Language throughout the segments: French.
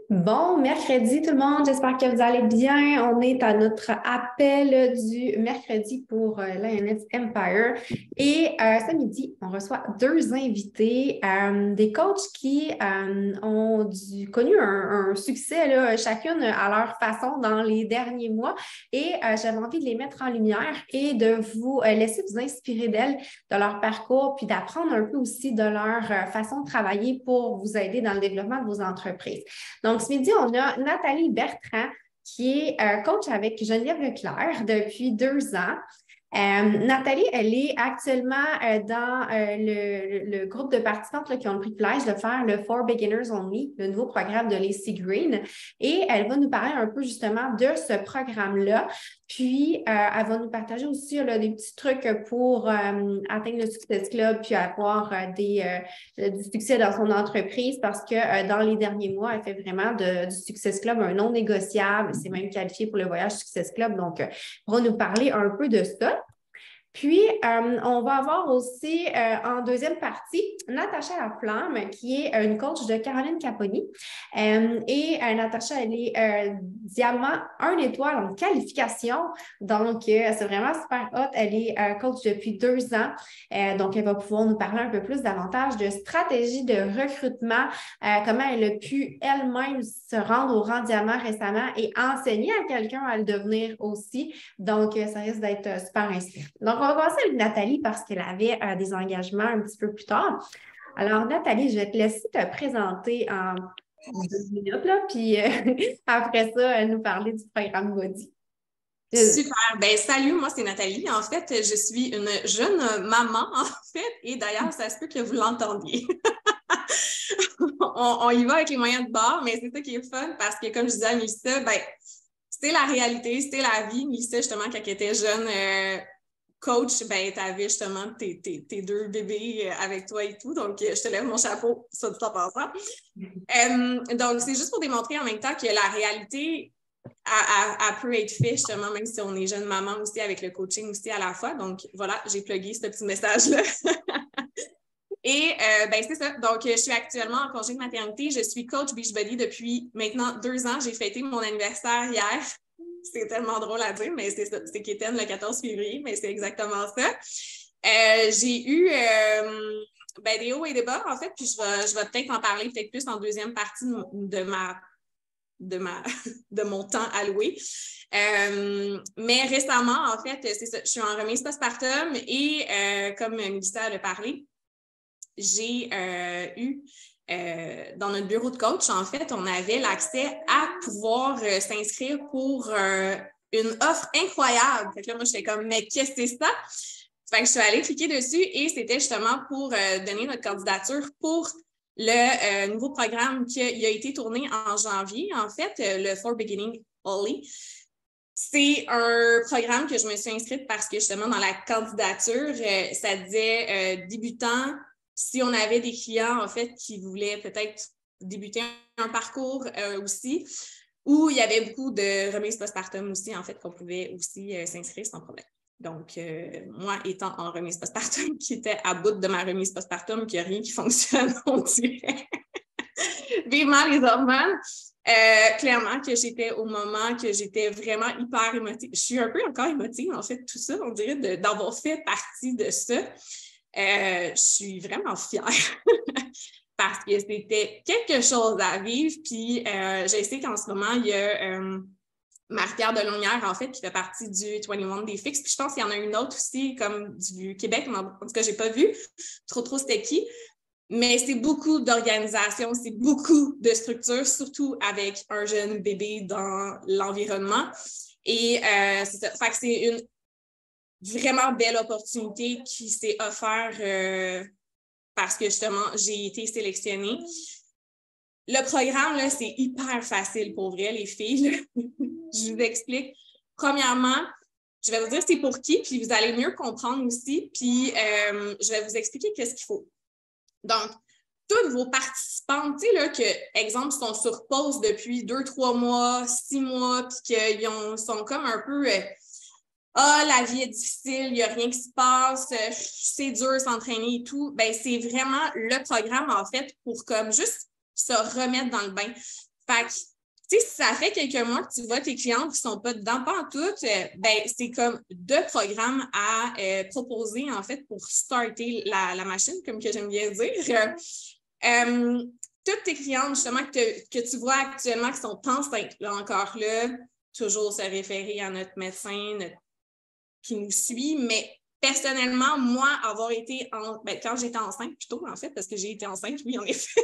Bon, mercredi tout le monde, j'espère que vous allez bien. On est à notre appel du mercredi pour Lioness Empire. Et ce midi, on reçoit deux invités, des coachs qui ont connu un succès là, chacune à leur façon dans les derniers mois. Et j'avais envie de les mettre en lumière et de vous laisser vous inspirer d'elles, de leur parcours, puis d'apprendre un peu aussi de leur façon de travailler pour vous aider dans le développement de vos entreprises. Donc, ce midi, on a Nathalie Bertrand, qui est coach avec Geneviève Leclerc depuis 2 ans. Nathalie, elle est actuellement dans le groupe de participantes là, qui ont le privilège de faire le For Beginners Only, le nouveau programme de Lacey Green. Et elle va nous parler un peu justement de ce programme-là. Puis, elle va nous partager aussi là, des petits trucs pour atteindre le Success Club, puis avoir du succès dans son entreprise parce que dans les derniers mois, elle fait vraiment du Success Club un non négociable. C'est même qualifié pour le voyage Success Club. Donc, on va nous parler un peu de ça. Puis, on va avoir aussi en deuxième partie Natacha Laflamme, qui est une coach de Caroline Caponi. Natacha, elle est diamant 1 étoile en qualification. Donc, c'est vraiment super hot. Elle est coach depuis 2 ans. Donc, elle va pouvoir nous parler un peu plus davantage de stratégie de recrutement, comment elle a pu elle-même se rendre au rang diamant récemment et enseigner à quelqu'un à le devenir aussi. Donc, ça risque d'être super inspirant. Donc, on va commencer avec Nathalie parce qu'elle avait des engagements un petit peu plus tard. Alors, Nathalie, je vais te laisser te présenter en 2 minutes, là, puis après ça, nous parler du programme Body. Super. Ben, salut, moi, c'est Nathalie. En fait, je suis une jeune maman, en fait, et d'ailleurs, ça se peut que vous l'entendiez. on y va avec les moyens de bord, mais c'est ça qui est fun parce que, comme je disais à Mélissa, ben, c'était la réalité, c'était la vie. Mélissa, justement, quand elle était jeune, coach, ben, tu avais justement tes deux bébés avec toi et tout. Donc, je te lève mon chapeau, ça dit en passant. Donc, c'est juste pour démontrer en même temps que la réalité peut être faite, justement, même si on est jeune maman aussi, avec le coaching aussi à la fois. Donc, voilà, j'ai plugué ce petit message-là. Et ben, c'est ça. Donc, je suis actuellement en congé de maternité. Je suis coach Beachbody depuis maintenant 2 ans. J'ai fêté mon anniversaire hier. C'est tellement drôle à dire, mais c'est ça. C'est Kéten le 14 février, mais c'est exactement ça. J'ai eu ben, des hauts et des bas, en fait, puis je vais peut-être en parler peut-être plus en deuxième partie de mon temps alloué. Mais récemment, en fait, c'est ça. Je suis en remise postpartum et comme Mélissa l'a parlé, j'ai eu dans notre bureau de coach, en fait, on avait l'accès à pouvoir s'inscrire pour une offre incroyable. Fait que là, moi, j'étais comme, mais qu'est-ce que c'est ça? Fait que je suis allée cliquer dessus et c'était justement pour donner notre candidature pour le nouveau programme qui a été tourné en janvier, en fait, le For Beginning Only. C'est un programme que je me suis inscrite parce que justement, dans la candidature, ça disait débutant, si on avait des clients, en fait, qui voulaient peut-être débuter un parcours aussi, où il y avait beaucoup de remises postpartum aussi, en fait, qu'on pouvait aussi s'inscrire sans problème. Donc, moi, étant en remise postpartum, qui était à bout de ma remise postpartum, qu'il n'y a rien qui fonctionne, on dirait. Vivement les hormones. Clairement que j'étais au moment que j'étais vraiment hyper émotive. Je suis un peu encore émotive, en fait, tout ça. On dirait d'avoir fait partie de ça. Je suis vraiment fière parce que c'était quelque chose à vivre. Puis, je sais qu'en ce moment, il y a Marie-Pierre Delonnière, en fait, qui fait partie du 21 Day Fix. Puis, je pense qu'il y en a une autre aussi, comme du Québec, mais en tout cas, je n'ai pas vu. Trop, c'était qui? Mais c'est beaucoup d'organisation, c'est beaucoup de structure, surtout avec un jeune bébé dans l'environnement. Et c'est ça. Fait que c'est une vraiment belle opportunité qui s'est offerte parce que justement, j'ai été sélectionnée. Le programme, là, c'est hyper facile pour vrai, les filles. Je vous explique. Premièrement, je vais vous dire c'est pour qui, puis vous allez mieux comprendre aussi. Puis je vais vous expliquer qu'est-ce qu'il faut. Donc, toutes vos participantes, tu sais, là, que, exemple, sont sur pause depuis 2-3 mois, 6 mois, puis qu'ils sont comme un peu la vie est difficile, il n'y a rien qui se passe, c'est dur s'entraîner et tout. Ben, c'est vraiment le programme, en fait, pour comme juste se remettre dans le bain. Fait que, tu sais, si ça fait quelques mois que tu vois tes clientes qui ne sont pas dedans, pas en tout, ben, c'est comme 2 programmes à proposer, en fait, pour starter la machine, comme que j'aime bien dire. Toutes tes clientes, justement, que tu vois actuellement qui sont enceintes, là, encore là, toujours se référer à notre médecin qui nous suit, mais personnellement, moi, avoir été quand j'étais enceinte, plutôt, en fait, parce que j'ai été enceinte, oui, en effet.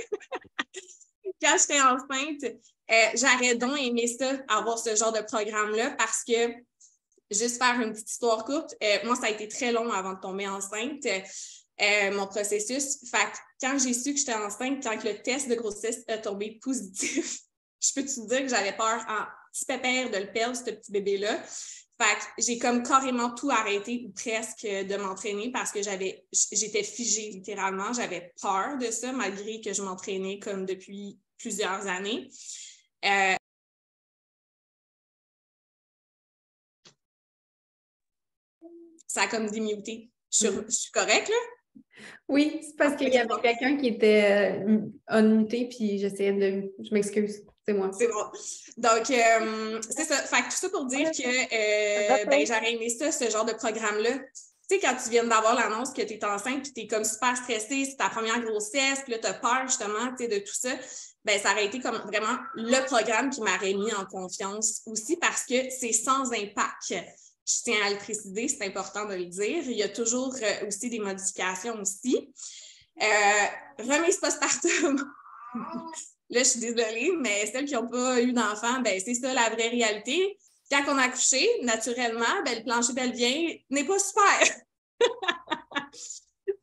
Quand j'étais enceinte, j'aurais donc aimé ça, avoir ce genre de programme-là, parce que, juste faire une petite histoire courte, moi, ça a été très long avant de tomber enceinte, mon processus. Fait que quand j'ai su que j'étais enceinte, quand le test de grossesse a tombé positif, je peux te dire que j'avais peur en petit pépère de le perdre, ce petit bébé-là. Fait que j'ai comme carrément tout arrêté, ou presque, de m'entraîner parce que j'étais figée littéralement. J'avais peur de ça, malgré que je m'entraînais comme depuis plusieurs années. Ça a comme démuté. Je suis correcte, là? Oui, c'est parce qu'il y avait quelqu'un qui était unmuté, puis j'essayais de... Je m'excuse, c'est moi. C'est bon. Donc, c'est ça. Fait que tout ça pour dire que ben, j'aurais aimé ça, ce genre de programme-là. Tu sais, quand tu viens d'avoir l'annonce que tu es enceinte, puis tu es comme super stressée, c'est ta première grossesse, puis là, tu as peur justement, tu sais, de tout ça, ben ça aurait été comme vraiment le programme qui m'aurait mis en confiance aussi parce que c'est sans impact. Je tiens à le préciser, c'est important de le dire. Il y a toujours aussi des modifications aussi. Remise postpartum. Là, je suis désolée, mais celles qui n'ont pas eu d'enfant, ben c'est ça la vraie réalité. Quand on a accouché, naturellement, ben, le plancher pelvien n'est pas super.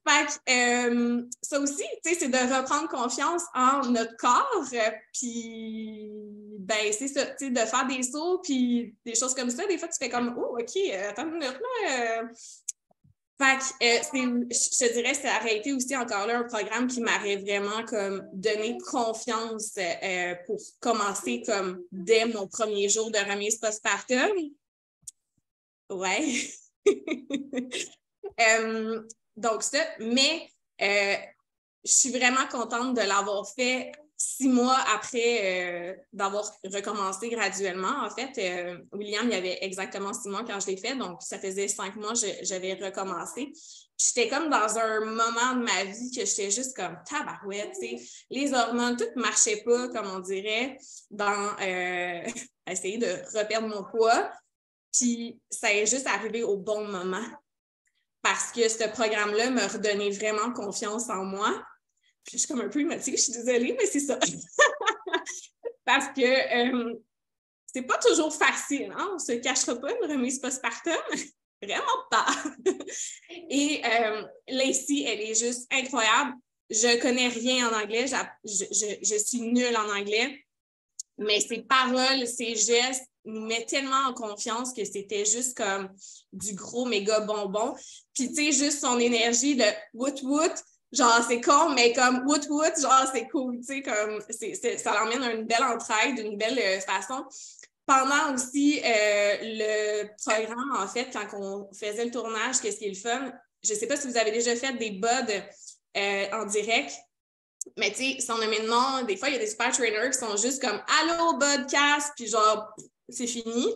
Fait que ça aussi, tu sais, c'est de reprendre confiance en notre corps, puis ben c'est ça, tu sais, de faire des sauts, puis des choses comme ça. Des fois, tu fais comme, oh, OK, attends une minute, là. Fait que je te dirais, ça aurait été aussi encore là un programme qui m'aurait vraiment comme donné confiance pour commencer comme dès mon premier jour de remise postpartum. Ouais. Donc ça, mais je suis vraiment contente de l'avoir fait 6 mois après d'avoir recommencé graduellement. En fait, William, il y avait exactement 6 mois quand je l'ai fait, donc ça faisait 5 mois que j'avais recommencé. J'étais comme dans un moment de ma vie que j'étais juste comme tabarouette, tu sais. Les hormones, tout ne marchait pas, comme on dirait, dans essayer de reperdre mon poids. Puis ça est juste arrivé au bon moment parce que ce programme-là m'a redonné vraiment confiance en moi. Puis je suis comme un peu émotive, je suis désolée, mais c'est ça. Parce que c'est pas toujours facile, hein? On ne se cachera pas une remise postpartum. Vraiment pas. Et Lacey, elle est juste incroyable. Je connais rien en anglais. Je suis nulle en anglais. Mais ses paroles, ses gestes nous mettent tellement en confiance que c'était juste comme du gros méga bonbon. Puis, tu sais, juste son énergie de woot-woot, genre, c'est con, mais comme woot-woot, genre, c'est cool, tu sais, comme, ça l'emmène à une belle entraide, une belle façon. Pendant aussi le programme, en fait, quand on faisait le tournage, qu'est-ce qui est le fun? Je ne sais pas si vous avez déjà fait des buds en direct, mais tu sais, son nom, des fois, il y a des super trainers qui sont juste comme « Allô, podcast », puis genre, c'est fini.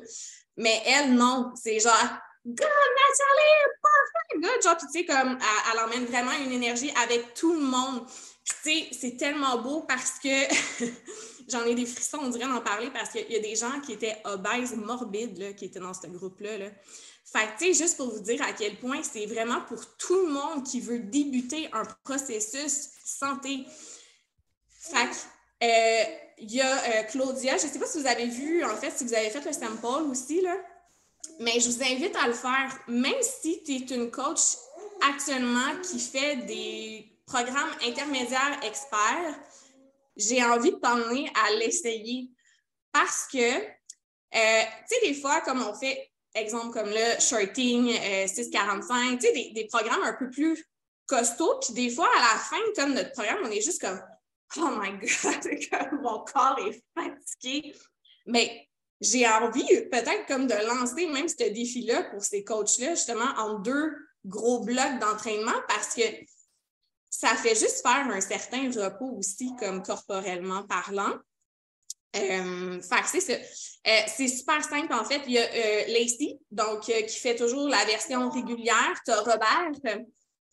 Mais elle, non. C'est genre « Good, Nathalie, perfect, good », genre, puis tu sais, comme, elle emmène vraiment une énergie avec tout le monde. Puis tu sais, c'est tellement beau parce que j'en ai des frissons, on dirait d'en parler, parce qu'il y a des gens qui étaient obèses, morbides, là, qui étaient dans ce groupe-là, là. Fait que, tu sais, juste pour vous dire à quel point c'est vraiment pour tout le monde qui veut débuter un processus santé. Fait que, il y a Claudia, je ne sais pas si vous avez vu, en fait, si vous avez fait le sample aussi, là, mais je vous invite à le faire, même si tu es une coach actuellement qui fait des programmes intermédiaires experts, j'ai envie de t'emmener à l'essayer parce que, tu sais, des fois, comme on fait, exemple comme le shorting, 645, tu sais, des programmes un peu plus costauds, puis des fois, à la fin, comme notre programme, on est juste comme « Oh my God, mon corps est fatigué. » Mais j'ai envie peut-être comme de lancer même ce défi-là pour ces coachs-là, justement, en 2 gros blocs d'entraînement parce que ça fait juste faire un certain repos aussi, comme corporellement parlant. Fait que c'est ça. C'est super simple, en fait. Il y a Lacey, donc qui fait toujours la version régulière. Tu as Robert,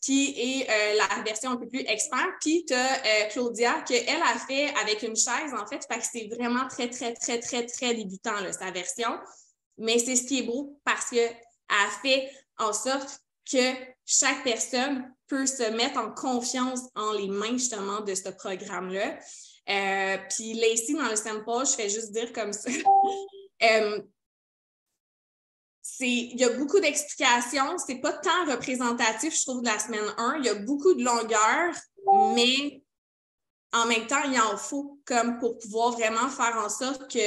qui est la version un peu plus expert. Puis tu as Claudia, qu'elle a fait avec une chaise, en fait. Fait que c'est vraiment très, très, très, très, très débutant, là, sa version. Mais c'est ce qui est beau parce qu'elle a fait en sorte que chaque personne peut se mettre en confiance en les mains, justement, de ce programme-là. Puis Lacey, dans le sample, je fais juste dire comme ça. Il y a beaucoup d'explications. C'est pas tant représentatif, je trouve, de la semaine 1. Il y a beaucoup de longueur, mais en même temps, il en faut comme pour pouvoir vraiment faire en sorte que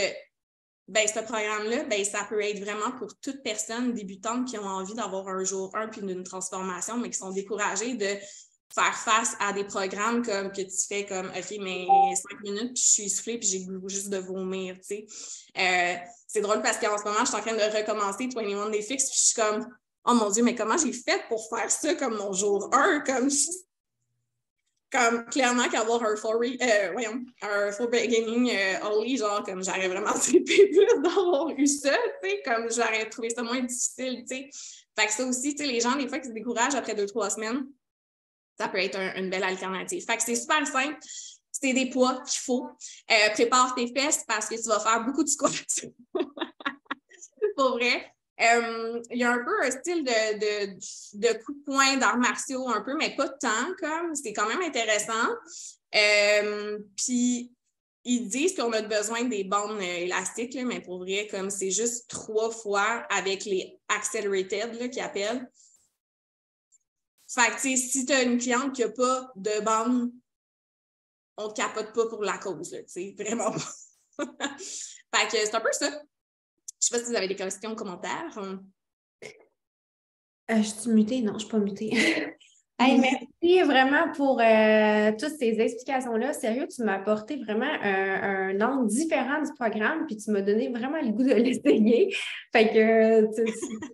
ce programme-là, ça peut être vraiment pour toute personne débutante qui ont envie d'avoir un jour 1 puis d'une transformation, mais qui sont découragées de faire face à des programmes comme que tu fais comme OK, mais 5 minutes, puis je suis essoufflée, puis j'ai le goût juste de vomir, tu sais. C'est drôle parce qu'en ce moment, je suis en train de recommencer 21 Day Fix, puis je suis comme oh mon Dieu, mais comment j'ai fait pour faire ça comme mon jour 1? Comme clairement qu'avoir un full beginning only, genre comme j'aurais vraiment trippé plus d'avoir eu ça, tu sais, comme j'aurais trouvé ça moins difficile, tu sais. Fait que ça aussi, tu sais, les gens, des fois, qui se découragent après 2-3 semaines, ça peut être une belle alternative. Fait que c'est super simple. C'est des poids qu'il faut. Prépare tes fesses parce que tu vas faire beaucoup de squats. Pour vrai. Il y a un peu un style de coup de poing d'arts martiaux, un peu, mais pas tant, comme. C'est quand même intéressant. Puis, ils disent qu'on a besoin des bandes élastiques, là, mais pour vrai, comme c'est juste 3 fois avec les accelerated, là, qu'ils appellent. Fait que, tu sais, si tu as une cliente qui n'a pas de bande, on ne te capote pas pour la cause, tu sais, vraiment pas. Fait que c'est un peu ça. Je ne sais pas si vous avez des questions ou commentaires. Je suis mutée? Non, je ne suis pas mutée. Hey, merci vraiment pour toutes ces explications-là. Sérieux, tu m'as apporté vraiment un angle différent du programme, puis tu m'as donné vraiment le goût de l'essayer. Fait que c'est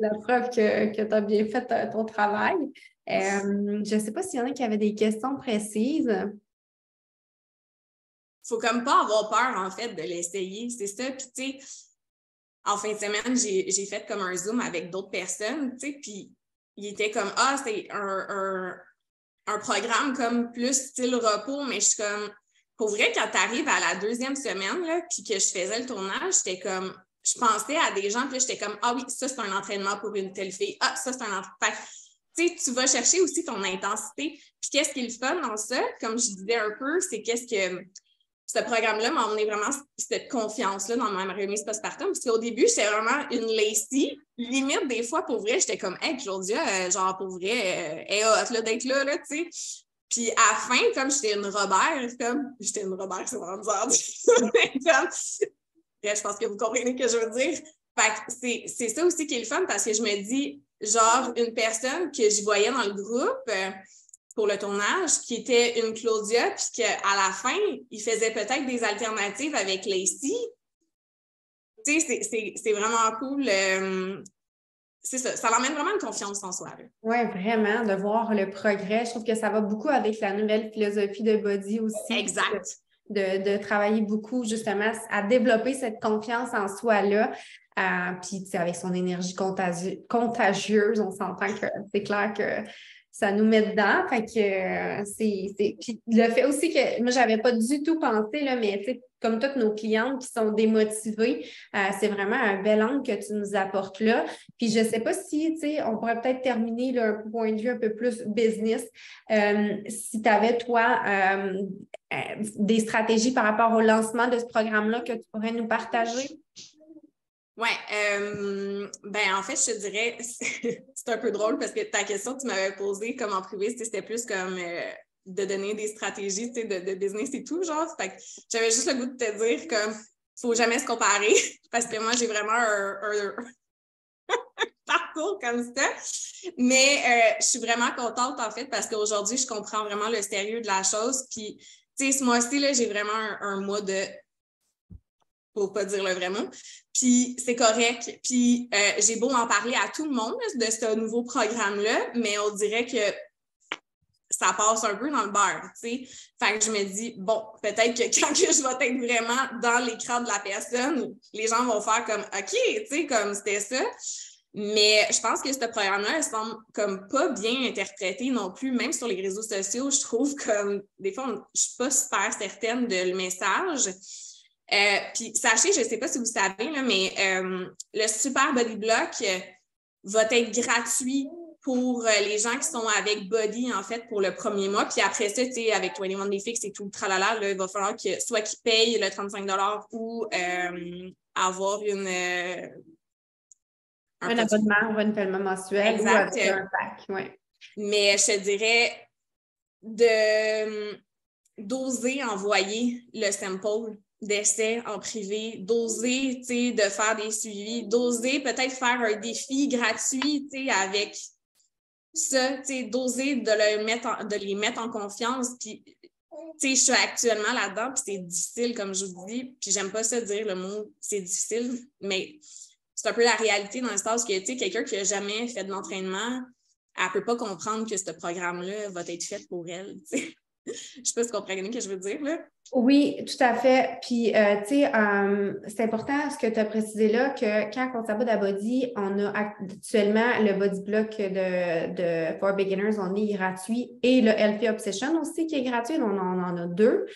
la preuve que tu as bien fait ton travail. Je ne sais pas s'il y en a qui avaient des questions précises. Faut comme pas avoir peur, en fait, de l'essayer. C'est ça. Puis, tu sais, en fin de semaine, j'ai fait comme un Zoom avec d'autres personnes, tu sais, puis il était comme, c'est un programme comme plus style repos, mais je suis comme, pour vrai, quand tu arrives à la 2e semaine, là, puis que je faisais le tournage, j'étais comme, je pensais à des gens, puis j'étais comme, oui, ça, c'est un entraînement pour une telle fille. Ça, c'est un entraînement. Tu sais, tu vas chercher aussi ton intensité. Puis qu'est-ce qui est le fun dans ça, comme je disais un peu, c'est qu'est-ce que ce programme-là m'a emmené vraiment cette confiance-là dans ma remise postpartum. Parce qu'au début, j'étais vraiment une Lacey. Limite, des fois, pour vrai, j'étais comme, hey, Claudia, genre, pour vrai, elle est hot là, d'être là, tu sais. Puis à la fin, comme j'étais une Robert, c'est vraiment bizarre. Je pense que vous comprenez ce que je veux dire. Fait que c'est ça aussi qui est le fun parce que je me dis, genre, une personne que je voyais dans le groupe, pour le tournage, qui était une Claudia, puis qu'à la fin, il faisait peut-être des alternatives avec Lacey. Tu sais, c'est vraiment cool. C'est ça, ça l'emmène vraiment une confiance en soi. Oui, vraiment, de voir le progrès. Je trouve que ça va beaucoup avec la nouvelle philosophie de Body aussi. Exact. De travailler beaucoup justement à développer cette confiance en soi-là. Puis, avec son énergie contagieuse, on s'entend que c'est clair que ça nous met dedans. Fait que Puis le fait aussi que moi, j'avais pas du tout pensé, là, mais tu sais, comme toutes nos clientes qui sont démotivées, c'est vraiment un bel angle que tu nous apportes là. Puis je sais pas si, tu sais, on pourrait peut-être terminer là, un point de vue un peu plus business. Si tu avais, toi, des stratégies par rapport au lancement de ce programme-là que tu pourrais nous partager? Oui, en fait, je te dirais, c'est un peu drôle parce que ta question que tu m'avais posée comme en privé, c'était plus comme de donner des stratégies de business et tout, genre. Fait que j'avais juste le goût de te dire comme faut jamais se comparer parce que moi, j'ai vraiment un parcours comme ça. Mais je suis vraiment contente, en fait, parce qu'aujourd'hui, je comprends vraiment le sérieux de la chose. Puis, tu sais, ce mois-ci, là, j'ai vraiment un mois de pour pas dire le vrai mot. Puis c'est correct. Puis j'ai beau en parler à tout le monde de ce nouveau programme-là, mais on dirait que ça passe un peu dans le beurre, tu sais. Fait que je me dis, bon, peut-être que quand que je vais être vraiment dans l'écran de la personne, les gens vont faire comme, OK, tu sais, comme c'était ça. Mais je pense que ce programme-là, il semble comme pas bien interprété non plus, même sur les réseaux sociaux. Je trouve comme, des fois, je suis pas super certaine de le message. Puis sachez, je sais pas si vous savez, là, mais le Super Body Block va être gratuit pour les gens qui sont avec Body, en fait, pour le premier mois. Puis après ça, tu sais, avec 21 Day Fix et tout le tralala, là, il va falloir que soit qu'ils payent le 35 $ ou avoir un abonnement, un renouvellement mensuel exact. Ou un pack, oui. Mais je te dirais d'oser envoyer le sample d'essai en privé, d'oser, tu sais, de faire des suivis, d'oser peut-être faire un défi gratuit, tu sais, avec ça, tu sais, d'oser de les mettre en confiance. Puis, tu sais, je suis actuellement là-dedans, puis c'est difficile, comme je vous dis, puis j'aime pas ça dire le mot « c'est difficile », mais c'est un peu la réalité dans le sens que, tu sais, quelqu'un qui n'a jamais fait de l'entraînement, elle ne peut pas comprendre que ce programme-là va être fait pour elle, tu sais. Je ne sais pas si vous comprenez ce que je veux dire, là. Oui, tout à fait. Puis, tu sais, c'est important ce que tu as précisé là, que quand on s'abonne à Body, on a actuellement le Body Block de For Beginners, on est gratuit, et le Healthy Obsession aussi qui est gratuit, on en a deux.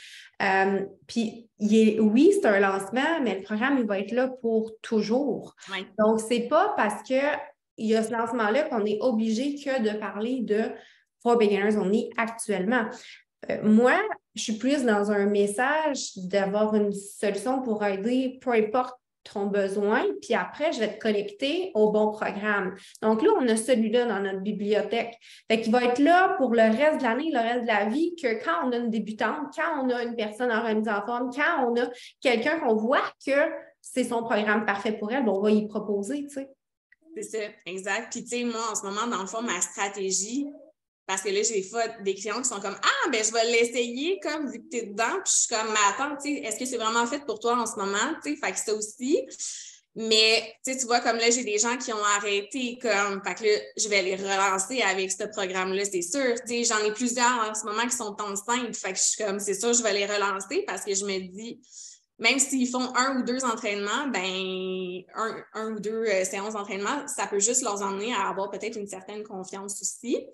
Puis, oui, c'est un lancement, mais le programme, il va être là pour toujours. Ouais. Donc, c'est pas parce qu'il y a ce lancement-là qu'on est obligé que de parler de For Beginners, on est actuellement. Moi, je suis plus dans un message d'avoir une solution pour aider, peu importe ton besoin, puis après, je vais te connecter au bon programme. Donc là, on a celui-là dans notre bibliothèque. Fait qu'il va être là pour le reste de l'année, le reste de la vie, que quand on a une débutante, quand on a une personne en remise en forme, quand on a quelqu'un qu'on voit que c'est son programme parfait pour elle, on va y proposer, tu sais. C'est ça, exact. Puis, tu sais, moi, en ce moment, dans le fond, ma stratégie, parce que là, j'ai des fois des clients qui sont comme « Ah, ben je vais l'essayer comme vu que tu es dedans. » Puis je suis comme « Mais attends, tu sais, est-ce que c'est vraiment fait pour toi en ce moment? » Tu sais, fait que ça aussi. Mais, tu sais, tu vois, comme là, j'ai des gens qui ont arrêté comme, fait que là, je vais les relancer avec ce programme-là, c'est sûr. Tu sais, j'en ai plusieurs en ce moment qui sont enceintes. Fait que je suis comme, c'est sûr, je vais les relancer parce que je me dis, même s'ils font 1 ou 2 entraînements, ben un ou 2 séances d'entraînement, ça peut juste leur emmener à avoir peut-être une certaine confiance aussi.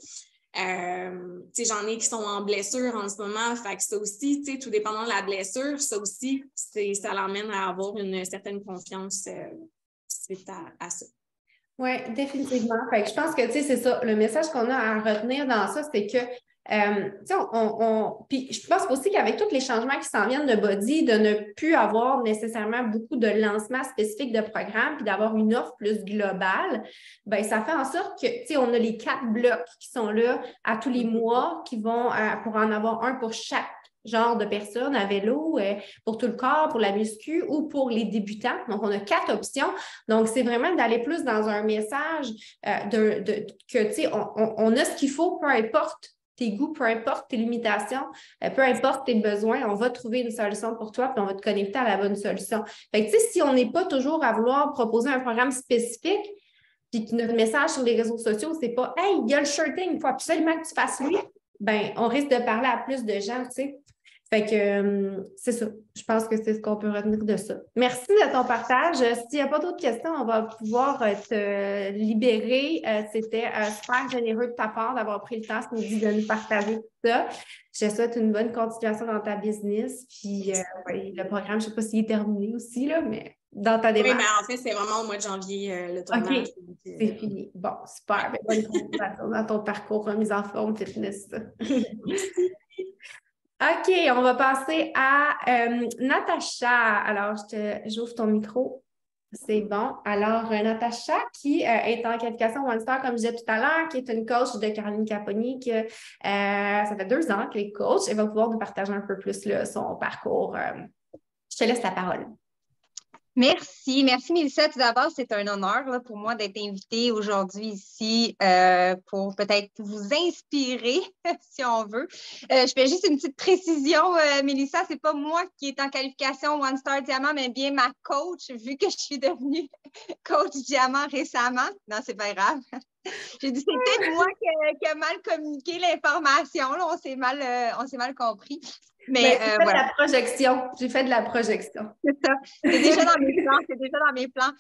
J'en ai qui sont en blessure en ce moment, fait que ça aussi, tout dépendant de la blessure, ça aussi, ça l'emmène à avoir une certaine confiance suite à ça. Oui, définitivement. Fait que je pense que, c'est ça. Le message qu'on a à retenir dans ça, c'est que, puis je pense aussi qu'avec tous les changements qui s'en viennent de Body, de ne plus avoir nécessairement beaucoup de lancements spécifiques de programmes, puis d'avoir une offre plus globale, bien, ça fait en sorte que, on a les 4 blocs qui sont là à tous les mois, qui vont, pour en avoir un pour chaque genre de personnes à vélo, pour tout le corps, pour la muscu ou pour les débutants. Donc, on a 4 options. Donc, c'est vraiment d'aller plus dans un message que, tu sais, on a ce qu'il faut, peu importe tes goûts, peu importe tes limitations, peu importe tes besoins, on va trouver une solution pour toi puis on va te connecter à la bonne solution. Fait que, tu sais, si on n'est pas toujours à vouloir proposer un programme spécifique, puis que notre message sur les réseaux sociaux, c'est pas « Hey, il y a le shirting, il faut absolument que tu fasses lui », bien, on risque de parler à plus de gens, tu sais. Fait que c'est ça. Je pense que c'est ce qu'on peut retenir de ça. Merci de ton partage. S'il n'y a pas d'autres questions, on va pouvoir te libérer. C'était super généreux de ta part d'avoir pris le temps ce midi de nous partager tout ça. Je te souhaite une bonne continuation dans ta business. Puis le programme, je ne sais pas s'il est terminé aussi, là, mais dans ta démarche. Oui, mais en fait, c'est vraiment au mois de janvier le tournage. OK, c'est fini. Bon, super. Ben, bonne continuation dans ton parcours remise en forme fitness. Merci. OK, on va passer à Natacha. Alors, j'ouvre ton micro. C'est bon. Alors, Natacha, qui est en qualification One Star, comme je disais tout à l'heure, qui est une coach de Caroline Caponi, que ça fait 2 ans qu'elle est coach. Elle va pouvoir nous partager un peu plus là, son parcours. Je te laisse la parole. Merci. Merci, Mélissa. Tout d'abord, c'est un honneur là, pour moi d'être invitée aujourd'hui ici pour peut-être vous inspirer, si on veut. Je fais juste une petite précision, Mélissa, c'est pas moi qui est en qualification One Star Diamant, mais bien ma coach, vu que je suis devenue coach Diamant récemment. Non, c'est pas grave. J'ai dit, c'est peut-être moi qui ai mal communiqué l'information. Là, on s'est mal compris. Mais j'ai fait de la projection. J'ai fait de la projection. C'est ça. C'est déjà dans mes plans. C'est déjà dans mes plans.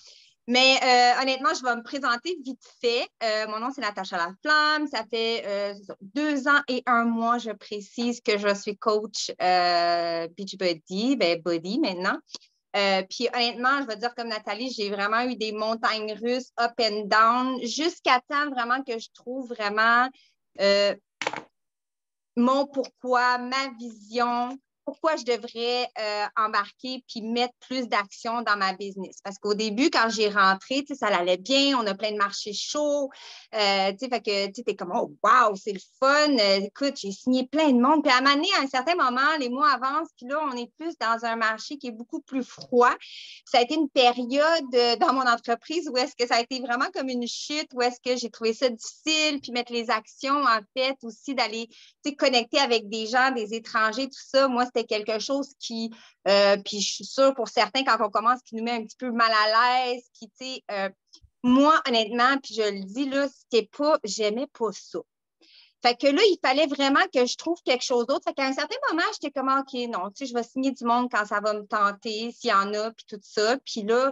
Mais honnêtement, je vais me présenter vite fait. Mon nom, c'est Natacha Laflamme. Ça fait 2 ans et 1 mois, je précise, que je suis coach Beachbody, body maintenant. Puis honnêtement, je vais dire comme Nathalie, j'ai vraiment eu des montagnes russes up and down jusqu'à temps vraiment que je trouve vraiment mon pourquoi, ma vision, pourquoi je devrais embarquer puis mettre plus d'action dans ma business. Parce qu'au début, quand j'ai rentré, ça allait bien, on a plein de marchés chauds. Fait que tu es comme, oh, wow, c'est le fun. Écoute, j'ai signé plein de monde. Puis à un moment donné, à un certain moment, les mois avancent, puis là, on est plus dans un marché qui est beaucoup plus froid. Ça a été une période dans mon entreprise où est-ce que ça a été vraiment comme une chute, où est-ce que j'ai trouvé ça difficile, puis mettre les actions, en fait, aussi d'aller connecter avec des gens, des étrangers, tout ça. Moi, c'était quelque chose qui, puis je suis sûre pour certains, quand on commence, qui nous met un petit peu mal à l'aise, qui, tu sais, moi, honnêtement, puis je le dis, là, j'aimais pas ça. Fait que là, il fallait vraiment que je trouve quelque chose d'autre. Fait qu'à un certain moment, j'étais comme, OK, non, tu sais, je vais signer du monde quand ça va me tenter, s'il y en a, puis tout ça. Puis là,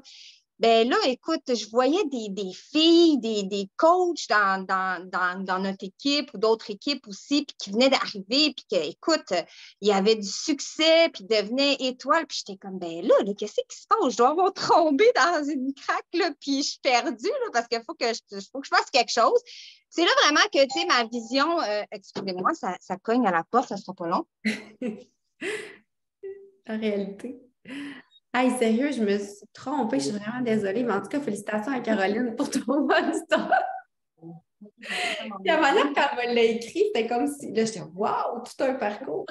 ben là, écoute, je voyais des filles, des coachs dans notre équipe ou d'autres équipes aussi, puis qui venaient d'arriver, puis que, écoute, il y avait du succès, puis devenaient étoiles, puis j'étais comme, ben là, qu'est-ce qui se passe? Je dois avoir tombé dans une craque, là, puis je suis perdue, là, parce qu'il faut que je fasse quelque chose. C'est là vraiment que, tu sais, ma vision, excusez-moi, ça cogne à la porte, ça sera pas long. En réalité. Hey, sérieux, je me suis trompée, je suis vraiment désolée, mais en tout cas, félicitations à Caroline pour ton bonne histoire. La manière quand elle me l'a écrit, c'était comme si, là, j'étais, waouh, tout un parcours.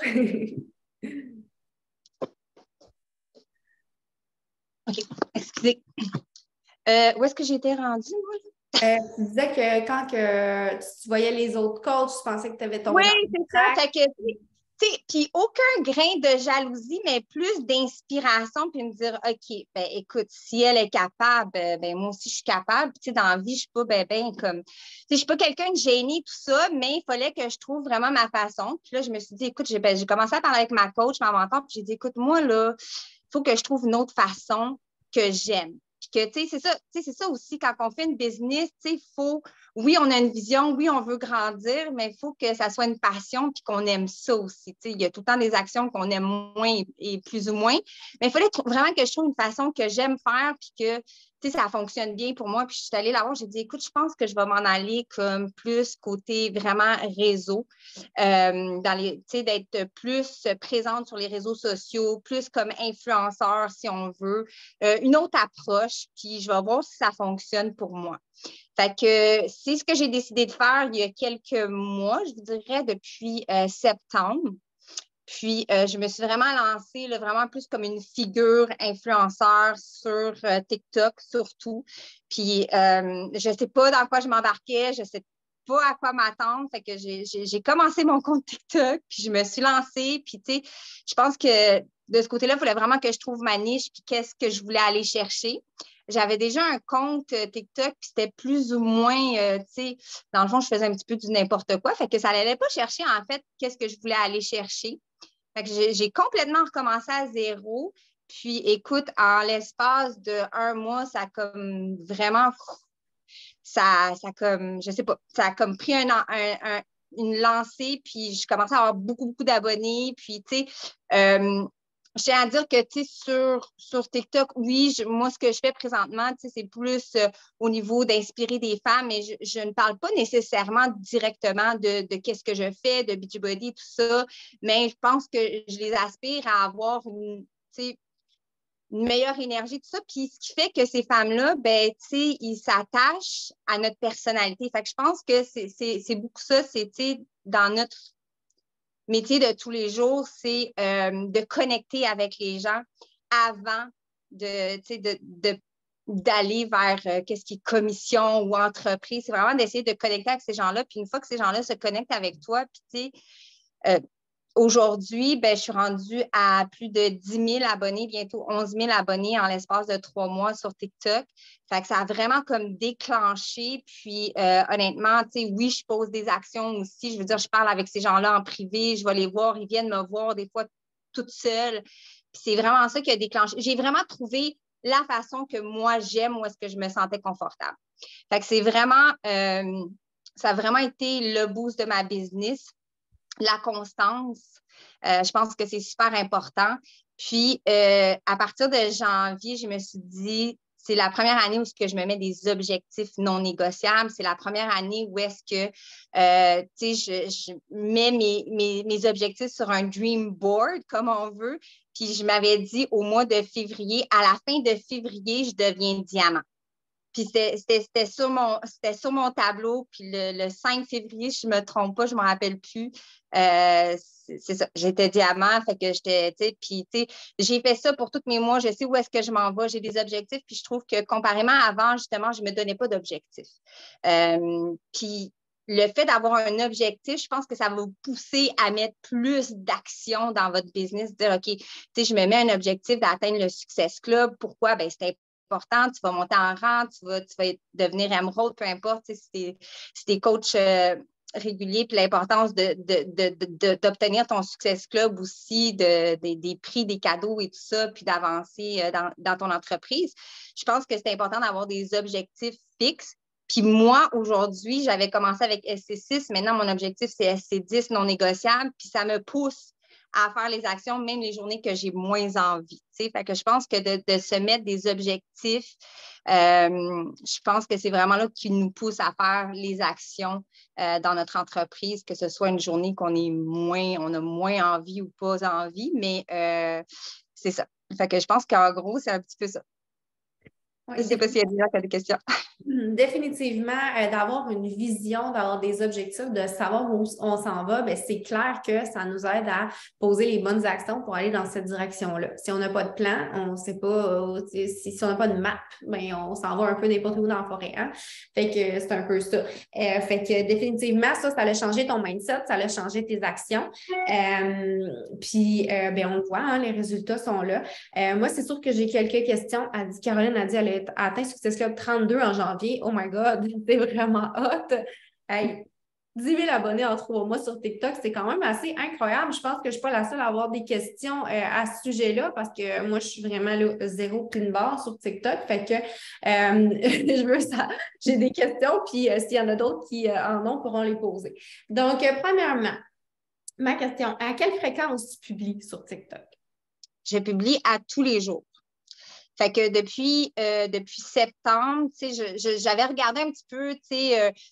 OK, excusez. Où est-ce que j'étais rendue, moi? Tu disais que quand tu voyais les autres coachs, tu pensais que tu avais tombé Oui, dans c'est ça. Fait que, puis aucun grain de jalousie, mais plus d'inspiration, puis me dire, OK, ben écoute, si elle est capable, ben moi aussi, je suis capable. Puis, dans la vie, je suis pas comme, je suis pas quelqu'un de génie, tout ça, mais il fallait que je trouve vraiment ma façon. Puis là, je me suis dit, écoute, j'ai commencé à parler avec ma coach, ma mentor, puis j'ai dit, écoute, moi, là, il faut que je trouve une autre façon que j'aime. Puis que, c'est ça aussi, quand on fait une business, il faut, oui, on a une vision, oui, on veut grandir, mais il faut que ça soit une passion puis qu'on aime ça aussi. Il y a tout le temps des actions qu'on aime moins et plus ou moins, mais il fallait vraiment que je trouve une façon que j'aime faire puis que ça fonctionne bien pour moi. Puis je suis allée là-bas, j'ai dit, écoute, je pense que je vais m'en aller comme plus côté vraiment réseau, d'être plus présente sur les réseaux sociaux, plus comme influenceur, si on veut, une autre approche, puis je vais voir si ça fonctionne pour moi. Fait que c'est ce que j'ai décidé de faire il y a quelques mois, je vous dirais depuis septembre. Puis, je me suis vraiment lancée là, vraiment plus comme une figure influenceur sur TikTok surtout. Puis, je ne sais pas dans quoi je m'embarquais, je ne sais pas à quoi m'attendre. Fait que j'ai commencé mon compte TikTok, puis je me suis lancée. Puis, tu sais, je pense que de ce côté-là, il fallait vraiment que je trouve ma niche, puis qu'est-ce que je voulais aller chercher. J'avais déjà un compte TikTok, puis c'était plus ou moins, tu sais, dans le fond, je faisais un petit peu du n'importe quoi. Fait que ça n'allait pas chercher, en fait, qu'est-ce que je voulais aller chercher. Fait que j'ai complètement recommencé à zéro. Puis, écoute, en l'espace d'1 mois, ça a comme vraiment, comme, je sais pas, ça a comme pris une lancée, puis je commençais à avoir beaucoup, beaucoup d'abonnés. Puis, tu sais, je tiens à dire que, tu sais, sur TikTok, oui, moi, ce que je fais présentement, tu sais, c'est plus au niveau d'inspirer des femmes, mais je ne parle pas nécessairement directement de qu'est-ce que je fais, de Beachbody, tout ça, mais je pense que je les aspire à avoir une meilleure énergie, tout ça. Puis, ce qui fait que ces femmes-là, ben, tu sais, ils s'attachent à notre personnalité. Fait que je pense que c'est beaucoup ça, c'est, tu sais, dans notre métier de tous les jours, c'est de connecter avec les gens avant d'aller vers qu'est-ce qui est commission ou entreprise. C'est vraiment d'essayer de connecter avec ces gens-là. Puis une fois que ces gens-là se connectent avec toi, puis tu sais, aujourd'hui, je suis rendue à plus de 10 000 abonnés, bientôt 11 000 abonnés en l'espace de 3 mois sur TikTok. Fait que ça a vraiment comme déclenché. Puis honnêtement, oui, je pose des actions aussi. Je veux dire, je parle avec ces gens-là en privé, je vais les voir, ils viennent me voir des fois toute seule. Puis c'est vraiment ça qui a déclenché. J'ai vraiment trouvé la façon que moi j'aime, où est-ce que je me sentais confortable. Fait que c'est vraiment, ça a vraiment été le boost de ma business. La constance, je pense que c'est super important. Puis, à partir de janvier, je me suis dit, c'est la première année où je me mets des objectifs non négociables. C'est la première année où est-ce que je mets mes objectifs sur un dream board, comme on veut. Puis, je m'avais dit au mois de février, à la fin de février, je deviens diamant. Puis c'était sur mon tableau. Puis le 5 février, je ne me trompe pas, je ne me rappelle plus. C'est ça, j'étais diamant. Fait que j'étais, j'ai fait ça pour tous mes mois. Je sais où est-ce que je m'en vais. J'ai des objectifs. Puis je trouve que comparément à avant, justement, je ne me donnais pas d'objectifs. Puis le fait d'avoir un objectif, je pense que ça va vous pousser à mettre plus d'action dans votre business. Dire, OK, je me mets un objectif d'atteindre le Success Club. Pourquoi? C'est important, tu vas monter en rang, tu vas devenir émeraude, peu importe si t'es coach régulier, puis l'importance d'obtenir ton Success Club aussi, des prix, des cadeaux et tout ça, puis d'avancer dans ton entreprise. Je pense que c'est important d'avoir des objectifs fixes. Puis moi, aujourd'hui, j'avais commencé avec SC6, maintenant mon objectif, c'est SC10 non négociable, puis ça me pousse à faire les actions, même les journées que j'ai moins envie. Fait que je pense que de se mettre des objectifs, je pense que c'est vraiment là qui nous pousse à faire les actions dans notre entreprise, que ce soit une journée on a moins envie ou pas envie, mais c'est ça. Fait que je pense qu'en gros, c'est un petit peu ça. Oui, je ne sais pas s'il y a des gens qui ont des questions. Définitivement, d'avoir une vision, d'avoir des objectifs, de savoir où on s'en va, c'est clair que ça nous aide à poser les bonnes actions pour aller dans cette direction-là. Si on n'a pas de plan, on ne sait pas, si on n'a pas de map, on s'en va un peu n'importe où dans la forêt. Hein? Fait que c'est un peu ça. Fait que définitivement, ça a changé ton mindset, ça a changé tes actions. Puis, on le voit, hein, les résultats sont là. Moi, c'est sûr que j'ai quelques questions. Caroline a dit qu'elle a atteint Success Club 32 en janvier. Oh my God, c'est vraiment hot. Hey, 10 000 abonnés en 3 mois sur TikTok, c'est quand même assez incroyable. Je pense que je ne suis pas la seule à avoir des questions à ce sujet-là parce que moi, je suis vraiment là, zéro clean bar sur TikTok. Fait que j'ai des questions, puis s'il y en a d'autres qui en ont, pourront les poser. Donc, premièrement, ma question, à quelle fréquence tu publies sur TikTok? Je publie à tous les jours. Fait que depuis septembre, j'avais regardé un petit peu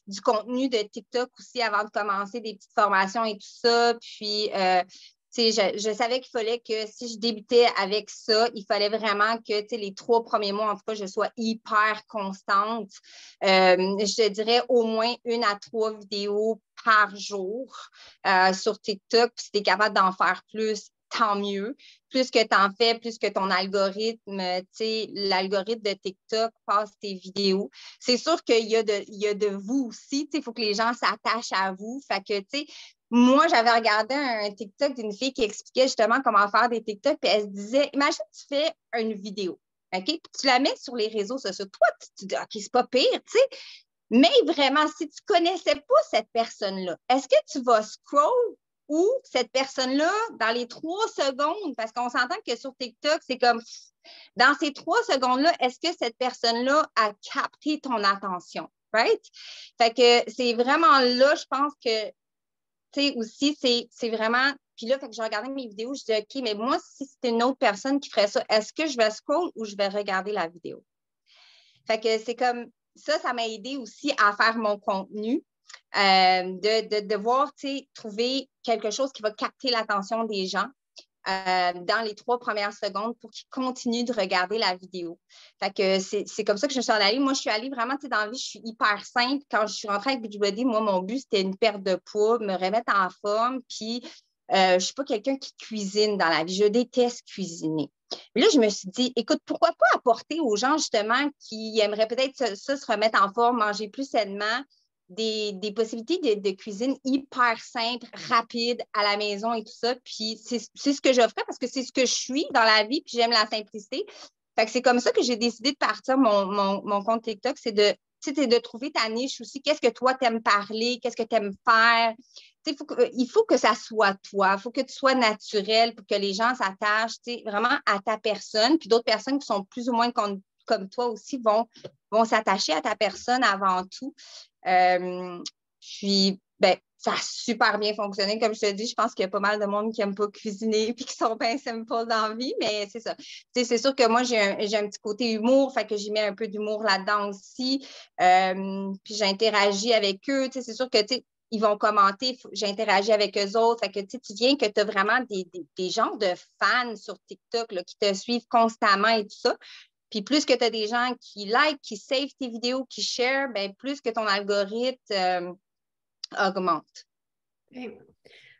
du contenu de TikTok aussi avant de commencer des petites formations et tout ça. Puis, je savais qu'il fallait que si je débutais avec ça, il fallait vraiment que les 3 premiers mois, en tout cas, je sois hyper constante. Je te dirais au moins 1 à 3 vidéos par jour sur TikTok. Puis si tu es capable d'en faire plus, tant mieux. Plus que tu en fais, plus que ton algorithme, l'algorithme de TikTok passe tes vidéos. C'est sûr qu'il y a de vous aussi. Il faut que les gens s'attachent à vous. Fait que, moi, j'avais regardé un TikTok d'une fille qui expliquait justement comment faire des TikTok. Puis elle se disait, imagine, tu fais une vidéo, OK? Puis tu la mets sur les réseaux sociaux. Toi, tu dis, OK, c'est pas pire, tu sais. Mais vraiment, si tu ne connaissais pas cette personne-là, est-ce que tu vas scroll ou cette personne-là, dans les 3 secondes, parce qu'on s'entend que sur TikTok, c'est comme, dans ces 3 secondes-là, est-ce que cette personne-là a capté ton attention, right? Fait que c'est vraiment là, je pense que, tu sais, aussi, c'est vraiment, puis là, fait que je regardais mes vidéos, je dis, OK, mais moi, si c'était une autre personne qui ferait ça, est-ce que je vais scroll ou je vais regarder la vidéo? Fait que c'est comme, ça m'a aidé aussi à faire mon contenu. De devoir trouver quelque chose qui va capter l'attention des gens dans les 3 premières secondes pour qu'ils continuent de regarder la vidéo. Fait que c'est comme ça que je suis en allée. Moi, je suis allée vraiment, dans la vie, je suis hyper simple. Quand je suis rentrée avec Beachbody, moi, mon but, c'était une perte de poids, me remettre en forme, puis je ne suis pas quelqu'un qui cuisine dans la vie. Je déteste cuisiner. Mais là, je me suis dit, écoute, pourquoi pas apporter aux gens, justement, qui aimeraient peut-être se remettre en forme, manger plus sainement, des possibilités de cuisine hyper simples, rapides, à la maison et tout ça. Puis c'est ce que j'offrais parce que c'est ce que je suis dans la vie, puis j'aime la simplicité. Fait que c'est comme ça que j'ai décidé de partir mon compte TikTok, c'est de trouver ta niche aussi. Qu'est-ce que toi, t'aimes parler? Qu'est-ce que t'aimes faire? Il faut que ça soit toi. Il faut que tu sois naturel pour que les gens s'attachent vraiment à ta personne. Puis d'autres personnes qui sont plus ou moins comme toi aussi vont s'attacher à ta personne avant tout. Puis, ben, ça a super bien fonctionné. Comme je te dis, je pense qu'il y a pas mal de monde qui n'aime pas cuisiner et qui sont bien simple dans la vie, mais c'est ça. C'est sûr que moi, j'ai un petit côté humour, fait que j'y mets un peu d'humour là-dedans aussi. Puis j'interagis avec eux. C'est sûr que ils vont commenter, j'interagis avec eux autres. Fait que tu viens que tu as vraiment des gens de fans sur TikTok là, qui te suivent constamment et tout ça. Puis plus que tu as des gens qui like, qui save tes vidéos, qui share, ben plus que ton algorithme augmente. Okay.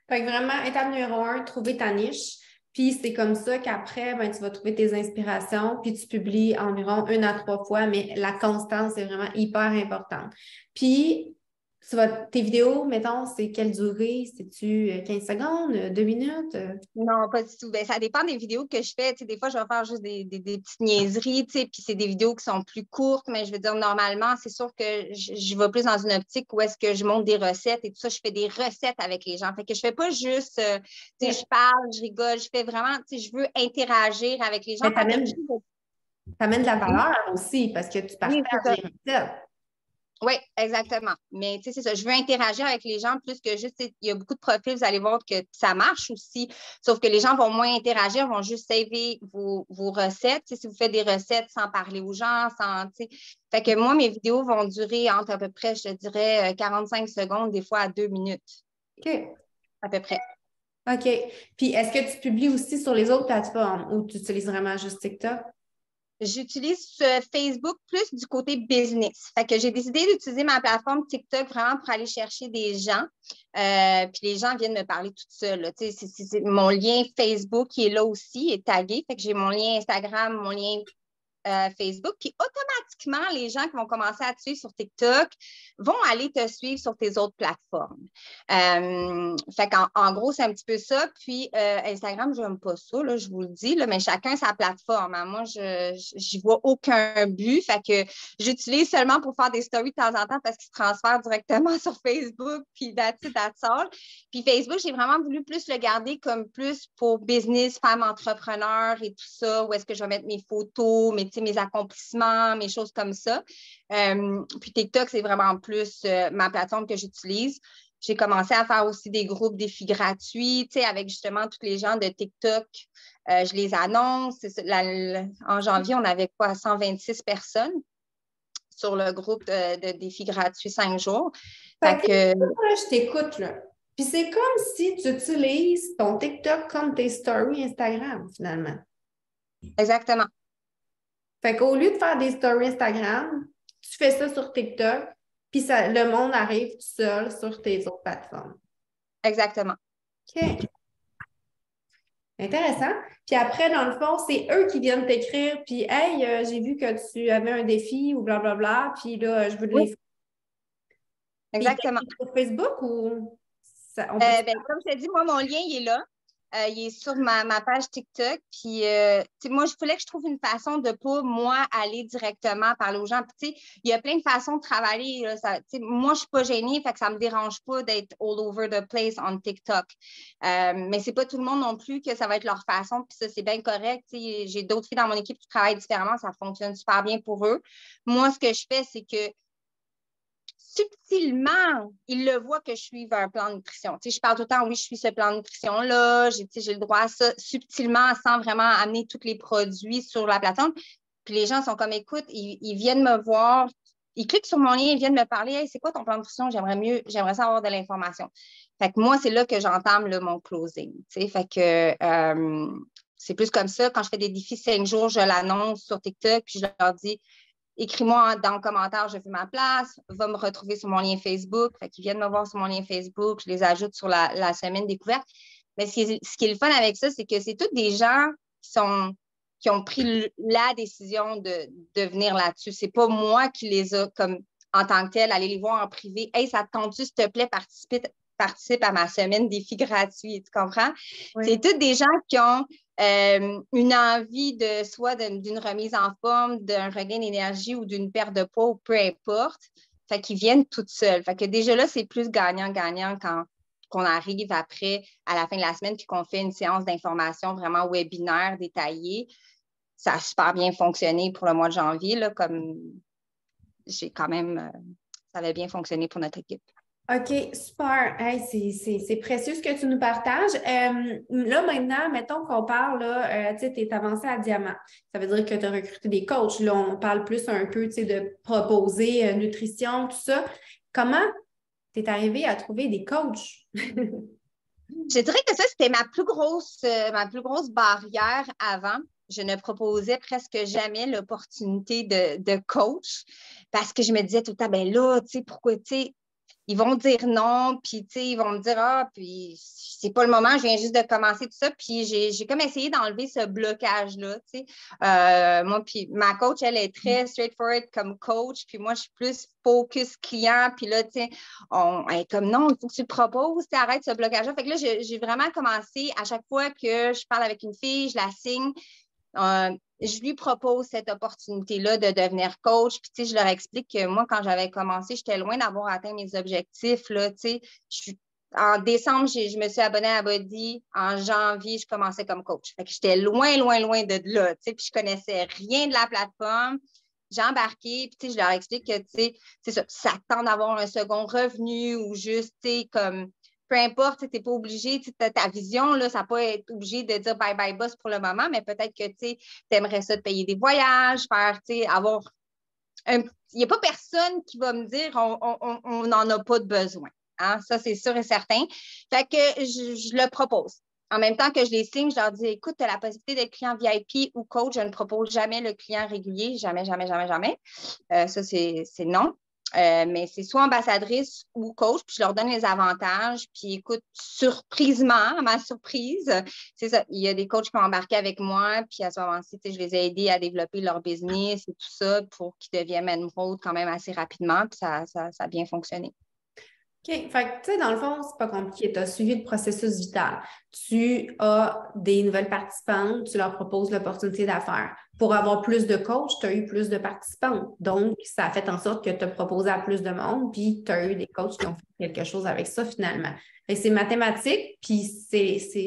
Fait que vraiment, étape numéro 1, trouver ta niche. Puis c'est comme ça qu'après, ben, tu vas trouver tes inspirations, puis tu publies environ 1 à 3 fois, mais la constance est vraiment hyper importante. Puis tes vidéos, mettons, c'est quelle durée? C'est-tu 15 secondes, 2 minutes? Non, pas du tout. Ben, ça dépend des vidéos que je fais. Des fois, je vais faire juste des petites niaiseries, puis c'est des vidéos qui sont plus courtes, mais je veux dire, normalement, c'est sûr que je vais plus dans une optique où est-ce que je montre des recettes et tout ça. Je fais des recettes avec les gens. Fait que je fais pas juste, je parle, je rigole, je fais vraiment, je veux interagir avec les gens. T'amènes de la valeur aussi parce que tu partages les recettes. Oui, exactement. Mais tu sais, c'est ça. Je veux interagir avec les gens plus que juste, il y a beaucoup de profils, vous allez voir que ça marche aussi. Sauf que les gens vont moins interagir, vont juste saver vos recettes. Tu sais, si vous faites des recettes sans parler aux gens, tu sais. Fait que moi, mes vidéos vont durer entre à peu près, je te dirais, 45 secondes, des fois à 2 minutes. OK. À peu près. OK. Puis est-ce que tu publies aussi sur les autres plateformes ou tu utilises vraiment juste TikTok? J'utilise Facebook plus du côté business. Fait que j'ai décidé d'utiliser ma plateforme TikTok vraiment pour aller chercher des gens. Puis les gens viennent me parler toute seule. C'est mon lien Facebook qui est là aussi, est tagué. Fait que j'ai mon lien Instagram, mon lien Facebook. Puis automatiquement, les gens qui vont commencer à te suivre sur TikTok vont aller te suivre sur tes autres plateformes. Fait qu'en gros, c'est un petit peu ça. Puis Instagram, je n'aime pas ça, là, je vous le dis, là, mais chacun sa plateforme. Hein. Moi, je n'y vois aucun but. Fait que j'utilise seulement pour faire des stories de temps en temps parce qu'ils se transfèrent directement sur Facebook. Puis that's all. Puis Facebook, j'ai vraiment voulu plus le garder comme plus pour business, femme entrepreneur et tout ça, où est-ce que je vais mettre mes photos, mes accomplissements, mes choses comme ça. Puis TikTok, c'est vraiment plus ma plateforme que j'utilise. J'ai commencé à faire aussi des groupes défis gratuits, avec justement tous les gens de TikTok. Je les annonce. En janvier, on avait 126 personnes sur le groupe de défis gratuits 5 jours. Fait que, je t'écoute, là. Puis c'est comme si tu utilises ton TikTok comme tes stories Instagram, finalement. Exactement. Fait qu'au lieu de faire des stories Instagram, tu fais ça sur TikTok, puis le monde arrive tout seul sur tes autres plateformes. Exactement. OK. Intéressant. Puis après, dans le fond, c'est eux qui viennent t'écrire, puis « Hey, j'ai vu que tu avais un défi ou blablabla, puis là, je veux de l'info. » Exactement. Sur Facebook ou... comme je t'ai dit, moi, mon lien, il est là. Il est sur ma page TikTok. Puis, moi, je voulais que je trouve une façon de ne pas, moi, aller directement parler aux gens. Puis, il y a plein de façons de travailler. Là, moi, je ne suis pas gênée, fait que ça ne me dérange pas d'être all over the place on TikTok. Mais ce n'est pas tout le monde non plus que ça va être leur façon. Puis ça, c'est bien correct. J'ai d'autres filles dans mon équipe qui travaillent différemment. Ça fonctionne super bien pour eux. Moi, ce que je fais, c'est que subtilement, ils le voient que je suis un plan de nutrition. Je parle tout le temps, oui, je suis ce plan de nutrition-là, j'ai le droit à ça, subtilement, sans vraiment amener tous les produits sur la plateforme. Puis les gens sont comme, écoute, ils viennent me voir, ils cliquent sur mon lien, ils viennent me parler, hey, c'est quoi ton plan de nutrition? J'aimerais ça avoir de l'information. Fait que moi, c'est là que j'entame mon closing. Fait que c'est plus comme ça. Quand je fais des défis 5 jours, je l'annonce sur TikTok, puis je leur dis, écris-moi dans le commentaire, je fais ma place, va me retrouver sur mon lien Facebook. Fait qu'ils viennent me voir sur mon lien Facebook, je les ajoute sur la semaine découverte. Mais ce qui est le fun avec ça, c'est que c'est tous des gens qui ont pris la décision de venir là-dessus. C'est pas moi qui les a comme en tant que tel, aller les voir en privé. « Hey, ça te tente-tu, s'il te plaît, participe à ma semaine défi gratuit. » Tu comprends? Oui. C'est tous des gens qui ont une envie soit d'une remise en forme, d'un regain d'énergie ou d'une perte de poids, ou peu importe. Fait qu'ils viennent toutes seules. Fait que déjà là, c'est plus gagnant-gagnant quand qu'on arrive après, à la fin de la semaine, puis qu'on fait une séance d'information vraiment webinaire détaillée. Ça a super bien fonctionné pour le mois de janvier, là, comme j'ai quand même, ça avait bien fonctionné pour notre équipe. OK, super. Hey, c'est précieux ce que tu nous partages. Là, maintenant, mettons qu'on parle, là, tu sais, tu es avancé à diamant. Ça veut dire que tu as recruté des coachs. Là, on parle plus un peu, tu sais, de proposer nutrition, tout ça. Comment tu es arrivé à trouver des coachs? Je dirais que ça, c'était ma plus grosse barrière avant. Je ne proposais presque jamais l'opportunité de coach parce que je me disais tout le temps, ben là, tu sais, pourquoi, tu sais, ils vont dire non, puis tu sais, ils vont me dire, ah, puis c'est pas le moment, je viens juste de commencer tout ça. Puis j'ai comme essayé d'enlever ce blocage-là, tu sais. Moi, puis ma coach, elle est très straightforward comme coach, puis moi, je suis plus focus client. Puis là, tu sais, elle est comme non, il faut que tu le proposes, tu arrête ce blocage-là. Fait que là, j'ai vraiment commencé à chaque fois que je parle avec une fille, je la signe. Je lui propose cette opportunité-là de devenir coach. Puis, tu sais, je leur explique que moi, quand j'avais commencé, j'étais loin d'avoir atteint mes objectifs. Là, tu sais, en décembre, je me suis abonnée à Body. En janvier, je commençais comme coach. Fait que j'étais loin, loin, loin de là. Tu sais, puis je connaissais rien de la plateforme. J'ai embarqué, puis tu sais, je leur explique que, tu sais, c'est ça, ça tente d'avoir un second revenu ou juste, tu sais, comme peu importe, tu n'es pas obligé, ta vision, là, ça ne va pas être obligé de dire bye bye boss pour le moment, mais peut-être que tu aimerais ça te payer des voyages, faire, avoir il n'y a pas personne qui va me dire on n'en a pas de besoin. Hein? Ça, c'est sûr et certain. Fait que je le propose. En même temps que je les signe, je leur dis écoute, tu as la possibilité d'être client VIP ou coach. Je ne propose jamais le client régulier. Jamais, jamais, jamais, jamais. Ça, c'est non. Mais c'est soit ambassadrice ou coach, puis je leur donne les avantages. Puis écoute, surprisement, à ma surprise, c'est ça, il y a des coachs qui ont embarqué avec moi, puis à ce moment-ci, je les ai aidés à développer leur business et tout ça pour qu'ils deviennent Emerald quand même assez rapidement, puis ça a bien fonctionné. OK. Fait que, tu sais, dans le fond, c'est pas compliqué. Tu as suivi le processus vital. Tu as des nouvelles participantes, tu leur proposes l'opportunité d'affaires. Pour avoir plus de coachs, tu as eu plus de participantes. Donc, ça a fait en sorte que tu as proposé à plus de monde, puis tu as eu des coachs qui ont fait quelque chose avec ça finalement. Fait que c'est mathématique, puis tu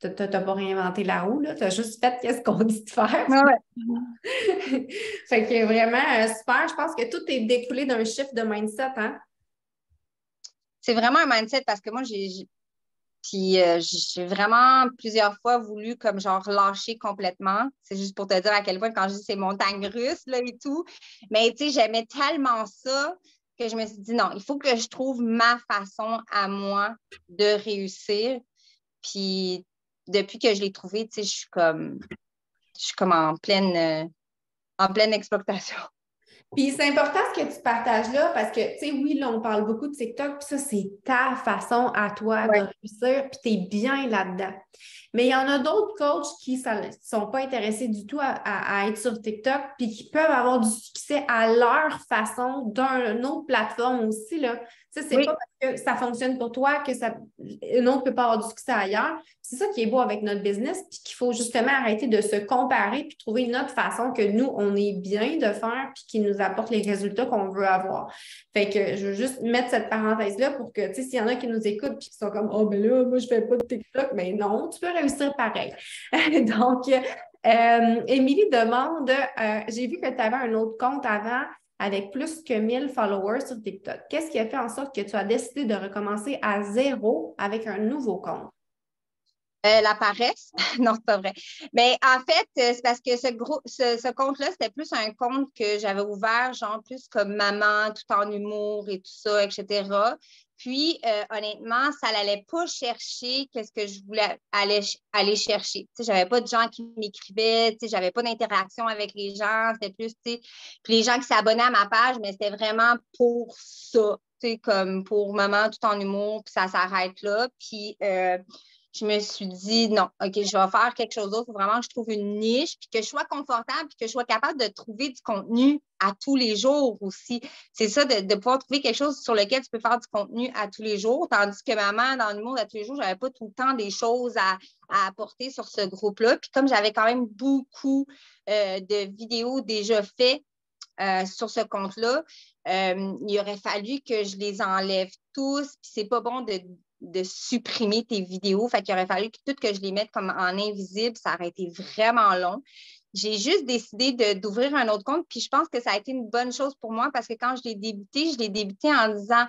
n'as pas réinventé la roue, tu as juste fait ce qu'on dit de faire. Ouais. Fait que vraiment, super. Je pense que tout est découlé d'un shift de mindset, hein? C'est vraiment un mindset parce que moi, j'ai vraiment plusieurs fois voulu comme genre lâcher complètement. C'est juste pour te dire à quel point quand je dis c'est montagne russe là, et tout. Mais tu sais, j'aimais tellement ça que je me suis dit non, il faut que je trouve ma façon à moi de réussir. Puis depuis que je l'ai trouvé, tu sais, je suis comme en pleine exploitation. Puis c'est important ce que tu partages là parce que, tu sais, oui, là, on parle beaucoup de TikTok, puis ça, c'est ta façon à toi de réussir, puis tu es bien là-dedans. Mais il y en a d'autres coachs qui ne sont pas intéressés du tout à être sur TikTok, puis qui peuvent avoir du succès à leur façon d'une autre plateforme aussi, là. Tu sais, c'est pas parce que ça fonctionne pour toi que une autre ne peut pas avoir du succès ailleurs. C'est ça qui est beau avec notre business, puis qu'il faut justement arrêter de se comparer puis trouver une autre façon que nous, on est bien de faire puis qui nous apporte les résultats qu'on veut avoir. Fait que je veux juste mettre cette parenthèse-là pour que, tu sais, s'il y en a qui nous écoutent puis qui sont comme « Oh, ben là, moi, je fais pas de TikTok », mais non, tu peux réussir pareil. Donc, Émilie demande, j'ai vu que tu avais un autre compte avant avec plus que 1000 followers sur TikTok. Qu'est-ce qui a fait en sorte que tu as décidé de recommencer à zéro avec un nouveau compte? La paresse? Non, c'est pas vrai. Mais en fait, c'est parce que ce compte-là, c'était plus un compte que j'avais ouvert, genre plus comme maman, tout en humour et tout ça, etc. Puis, honnêtement, ça n'allait pas chercher qu'est-ce que je voulais aller chercher. Tu sais, j'avais pas de gens qui m'écrivaient, tu sais, j'avais pas d'interaction avec les gens. C'était plus, tu sais, puis les gens qui s'abonnaient à ma page, mais c'était vraiment pour ça, tu sais, comme pour maman, tout en humour, puis ça s'arrête là. Puis, je me suis dit non, OK, je vais faire quelque chose d'autre. Il faut vraiment que je trouve une niche, puis que je sois confortable, puis que je sois capable de trouver du contenu à tous les jours aussi. C'est ça, de pouvoir trouver quelque chose sur lequel tu peux faire du contenu à tous les jours. Tandis que maman, dans le monde à tous les jours, je n'avais pas tout le temps des choses à apporter sur ce groupe-là. Puis comme j'avais quand même beaucoup de vidéos déjà faites sur ce compte-là, il aurait fallu que je les enlève tous. Puis c'est pas bon de supprimer tes vidéos. Fait qu'il aurait fallu que je les mette comme en invisible. Ça aurait été vraiment long. J'ai juste décidé d'ouvrir un autre compte. Puis je pense que ça a été une bonne chose pour moi parce que quand je l'ai débuté en disant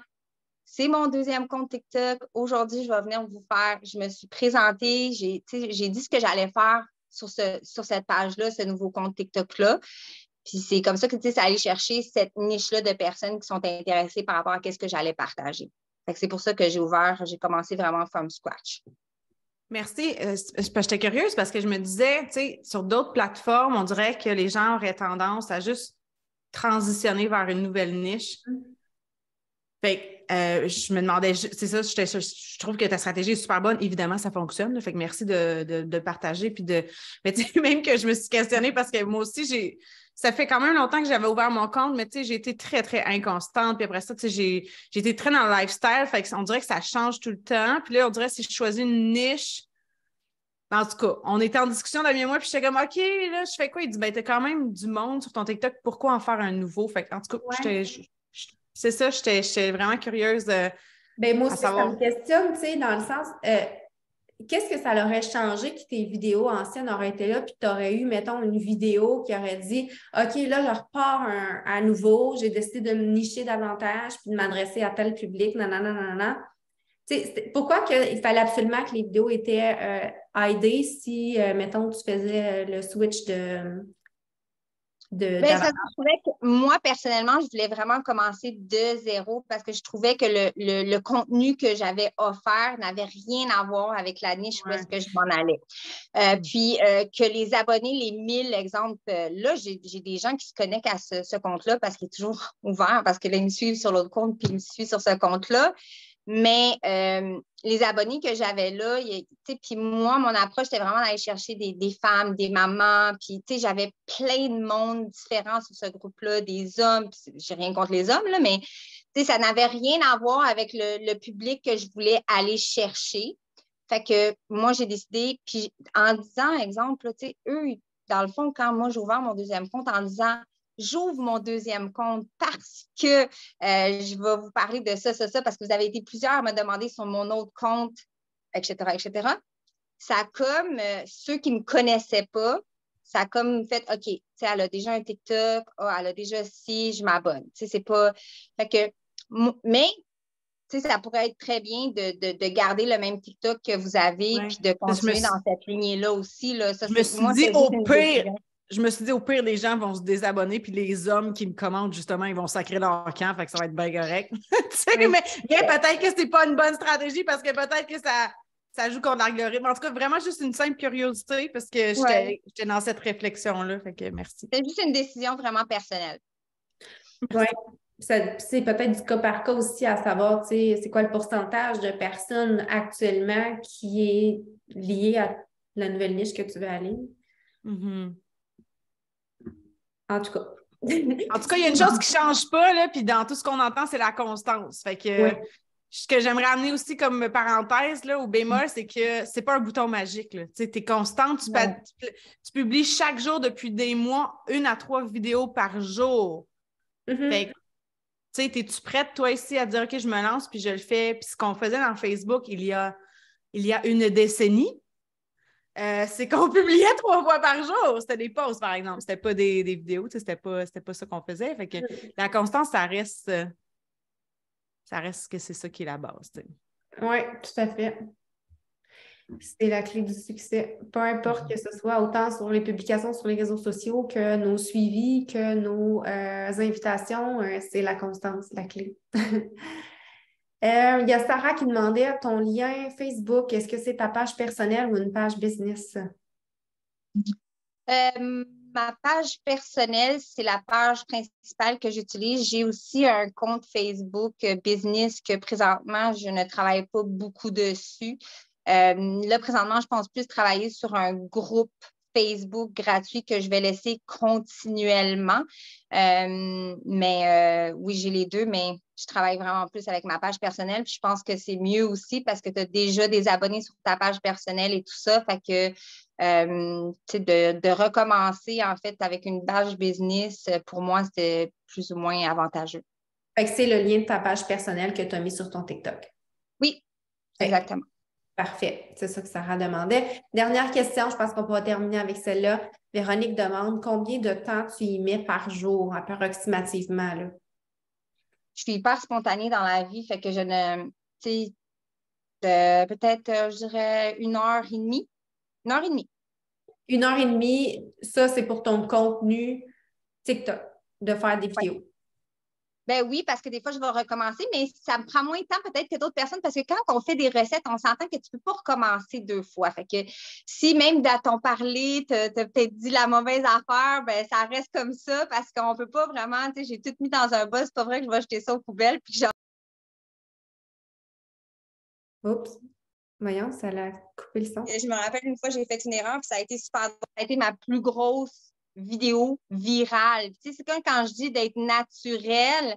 c'est mon deuxième compte TikTok. Aujourd'hui, je vais venir vous faire. Je me suis présentée. J'ai dit ce que j'allais faire sur cette page-là, ce nouveau compte TikTok-là. Puis c'est comme ça que ça allait chercher cette niche-là de personnes qui sont intéressées par rapport à ce que j'allais partager. C'est pour ça que j'ai commencé vraiment from scratch. Merci. J'étais curieuse parce que je me disais, tu sais, sur d'autres plateformes, on dirait que les gens auraient tendance à juste transitionner vers une nouvelle niche. Fait que je me demandais, c'est ça, je trouve que ta stratégie est super bonne. Évidemment, ça fonctionne. Là, fait que merci de partager. Puis mais tu sais, même que je me suis questionnée parce que moi aussi, ça fait quand même longtemps que j'avais ouvert mon compte, mais tu sais, j'ai été très, très inconstante. Puis après ça, tu sais, j'ai été très dans le lifestyle. Fait qu'on dirait que ça change tout le temps. Puis là, on dirait que si je choisis une niche, en tout cas, on était en discussion Damien et moi, puis j'étais comme, OK, là, je fais quoi? Il dit, ben, t'as quand même du monde sur ton TikTok, pourquoi en faire un nouveau? Fait en tout cas, c'est ça, j'étais vraiment curieuse moi aussi, savoir. ça me questionne, tu sais, dans le sens, qu'est-ce que ça l'aurait changé que tes vidéos anciennes auraient été là, puis tu aurais eu, mettons, une vidéo qui aurait dit, OK, là, je repars à nouveau, j'ai décidé de me nicher davantage, puis de m'adresser à tel public, nanana. Pourquoi il fallait absolument que les vidéos étaient hidées si, mettons, tu faisais le switch Ça, je trouvais que moi, personnellement, je voulais vraiment commencer de zéro parce que je trouvais que le contenu que j'avais offert n'avait rien à voir avec la niche où est-ce que je m'en allais. Puis que les abonnés, les 1000 exemples, là, j'ai des gens qui se connectent à ce compte-là parce qu'il est toujours ouvert, parce que là, ils me suivent sur l'autre compte, puis ils me suivent sur ce compte-là. Mais les abonnés que j'avais là, puis moi, mon approche, c'était vraiment d'aller chercher des femmes, des mamans, puis j'avais plein de monde différents sur ce groupe-là, des hommes, j'ai rien contre les hommes, là, mais ça n'avait rien à voir avec le public que je voulais aller chercher. Fait que moi, j'ai décidé, puis en disant, exemple, eux, dans le fond, quand moi, j'ai ouvert mon deuxième compte en disant j'ouvre mon deuxième compte parce que je vais vous parler de ça, parce que vous avez été plusieurs à me demander sur mon autre compte, etc., etc. Ça a comme, ceux qui ne me connaissaient pas, ça a comme fait, OK, elle a déjà un TikTok, elle a déjà ci, je m'abonne. C'est pas... Fait que, mais, ça pourrait être très bien de garder le même TikTok que vous avez puis de continuer dans cette lignée-là aussi. Là. Ça, je me suis dit, au pire, les gens vont se désabonner, puis les hommes qui me commandent, justement, ils vont sacrer leur camp, fait que ça va être bien correct. Mais peut-être que c'est pas une bonne stratégie parce que peut-être que ça joue contre l'algorithme. En tout cas, vraiment juste une simple curiosité parce que j'étais dans cette réflexion-là. Fait que merci. C'est juste une décision vraiment personnelle. Oui. C'est peut-être du cas par cas aussi à savoir, c'est quoi le pourcentage de personnes actuellement qui est lié à la nouvelle niche que tu veux aller. Mm-hmm. En tout cas. En tout cas, il y a une chose qui ne change pas, là, puis dans tout ce qu'on entend, c'est la constance. Fait que ce que j'aimerais amener aussi comme parenthèse là, au bémol, c'est que c'est pas un bouton magique. Tu es constante, tu publies chaque jour depuis des mois 1 à 3 vidéos par jour. Mm-hmm. Fait que, es-tu prête, toi, ici, à dire OK, je me lance, puis je le fais. Puis ce qu'on faisait dans Facebook il y a une décennie, c'est qu'on publiait 3 fois par jour. C'était des posts, par exemple. C'était pas des vidéos, c'était pas ça qu'on faisait. Fait que la constance, ça reste que c'est ça qui est la base. Oui, tout à fait. C'est la clé du succès. Peu importe que ce soit autant sur les publications sur les réseaux sociaux que nos suivis, que nos invitations, c'est la constance, la clé. Il y a Sarah qui demandait ton lien Facebook, est-ce que c'est ta page personnelle ou une page business? Ma page personnelle, c'est la page principale que j'utilise. J'ai aussi un compte Facebook business que présentement, je ne travaille pas beaucoup dessus. Là, présentement, je pense plus travailler sur un groupe Facebook gratuit que je vais laisser continuellement. Oui, j'ai les deux, mais je travaille vraiment plus avec ma page personnelle. Puis je pense que c'est mieux aussi parce que tu as déjà des abonnés sur ta page personnelle et tout ça. Fait que de recommencer en fait avec une page business, pour moi, c'était plus ou moins avantageux. Fait que c'est le lien de ta page personnelle que tu as mis sur ton TikTok. Oui, exactement. Parfait. C'est ça que Sarah demandait. Dernière question, je pense qu'on pourra terminer avec celle-là. Véronique demande combien de temps tu y mets par jour, approximativement, là? Je suis hyper spontanée dans la vie, fait que je ne, tu sais, peut-être, je dirais 1 heure et demie. 1 heure et demie. 1 heure et demie, ça, c'est pour ton contenu TikTok, de faire des Ouais. vidéos. Ben oui, parce que des fois, je vais recommencer, mais ça me prend moins de temps peut-être que d'autres personnes parce que quand on fait des recettes, on s'entend que tu ne peux pas recommencer 2 fois. Fait que si même dans ton parler, tu as peut-être dit la mauvaise affaire, ben ça reste comme ça parce qu'on ne peut pas vraiment, tu sais, j'ai tout mis dans un bol, c'est pas vrai que je vais jeter ça aux poubelles puis Oups. Voyons, ça l'a coupé le son. je me rappelle une fois, j'ai fait une erreur, puis ça a été super drôle. Ça a été ma plus grosse vidéo virale. Tu sais, c'est comme quand je dis d'être naturel,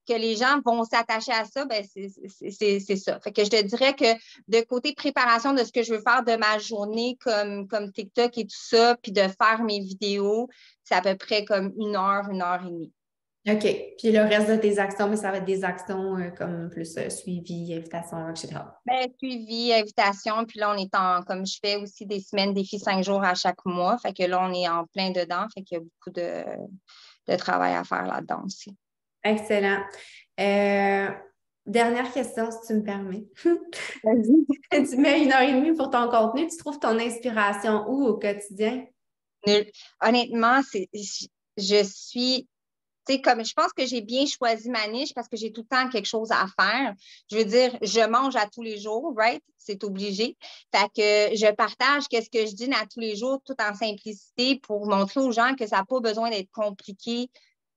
que les gens vont s'attacher à ça, ben c'est ça. Fait que je te dirais que de côté préparation de ce que je veux faire de ma journée comme TikTok et tout ça, puis de faire mes vidéos, c'est à peu près comme 1 heure et demie. OK. Puis le reste de tes actions, mais ça va être des actions comme plus suivi, invitation, etc. Ben, suivi, invitation, puis là, on est comme je fais aussi des semaines défi 5 jours à chaque mois. Fait que là, on est en plein dedans. Fait qu'il y a beaucoup de travail à faire là-dedans aussi. Excellent. Dernière question, si tu me permets. Vas-y. Tu mets 1 heure et demie pour ton contenu. Tu trouves ton inspiration où au quotidien? Honnêtement, je suis, tu sais, comme je pense que j'ai bien choisi ma niche parce que j'ai tout le temps quelque chose à faire. Je veux dire, je mange à tous les jours, right? C'est obligé. Fait que je partage qu'est-ce que je dîne à tous les jours tout en simplicité pour montrer aux gens que ça n'a pas besoin d'être compliqué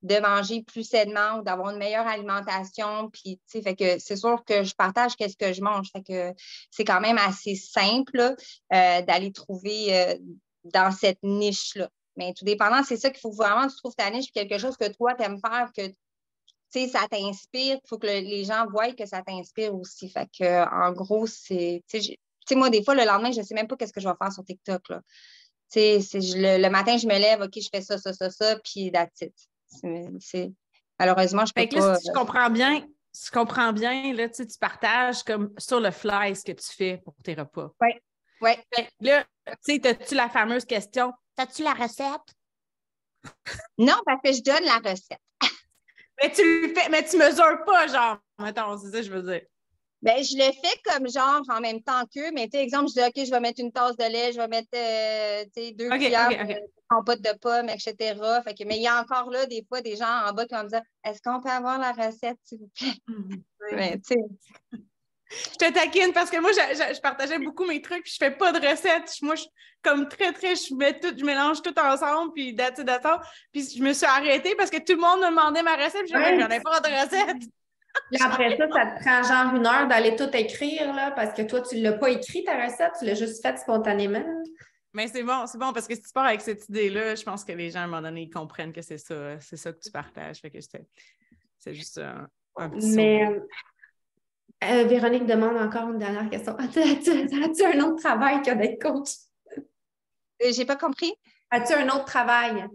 de manger plus sainement ou d'avoir une meilleure alimentation. Puis, tu sais, fait que c'est sûr que je partage qu'est-ce que je mange. Fait que c'est quand même assez simple d'aller trouver dans cette niche-là. Mais tout dépendant, c'est ça qu'il faut vraiment que tu trouves ta niche, quelque chose que toi, tu aimes faire, que ça t'inspire. Il faut que les gens voient que ça t'inspire aussi. Fait que, en gros, c'est. Tu sais, moi, des fois, le lendemain, je ne sais même pas qu'est-ce que je vais faire sur TikTok. Là. Le matin, je me lève, OK, je fais ça, puis that's it. Malheureusement, je peux pas. Si je comprends bien, là, tu partages comme sur le fly ce que tu fais pour tes repas. Oui. Oui. Là, tu sais, as-tu la fameuse question? As-tu la recette? Non, parce que je donne la recette. Mais tu le fais, mais tu mesures pas, genre. Mettons, c'est ça que je veux dire. Ben, je le fais comme genre en même temps qu'eux, mais tu sais, exemple, je dis OK, je vais mettre une tasse de lait, je vais mettre 2 cuillères en botte de pommes, etc. Fait que, mais il y a encore là des fois des gens en bas qui vont me dire Est-ce qu'on peut avoir la recette, s'il vous plaît? Mais, tu sais. Je te taquine parce que moi, je partageais beaucoup mes trucs, puis je fais pas de recettes. Moi, je comme très, je mélange tout ensemble, puis d'attends. Puis je me suis arrêtée parce que tout le monde me demandait ma recette, puis j'en ai pas de recette. Puis après ça, ça te prend genre 1 heure d'aller tout écrire, là, parce que toi, tu ne l'as pas écrit ta recette, tu l'as juste faite spontanément. Mais c'est bon, parce que si tu pars avec cette idée-là, je pense que les gens, à un moment donné, ils comprennent que c'est ça que tu partages. Fait que c'est juste un petit Mais Véronique demande encore une dernière question. As-tu un autre travail que d'être coach? J'ai pas compris. As-tu un autre travail?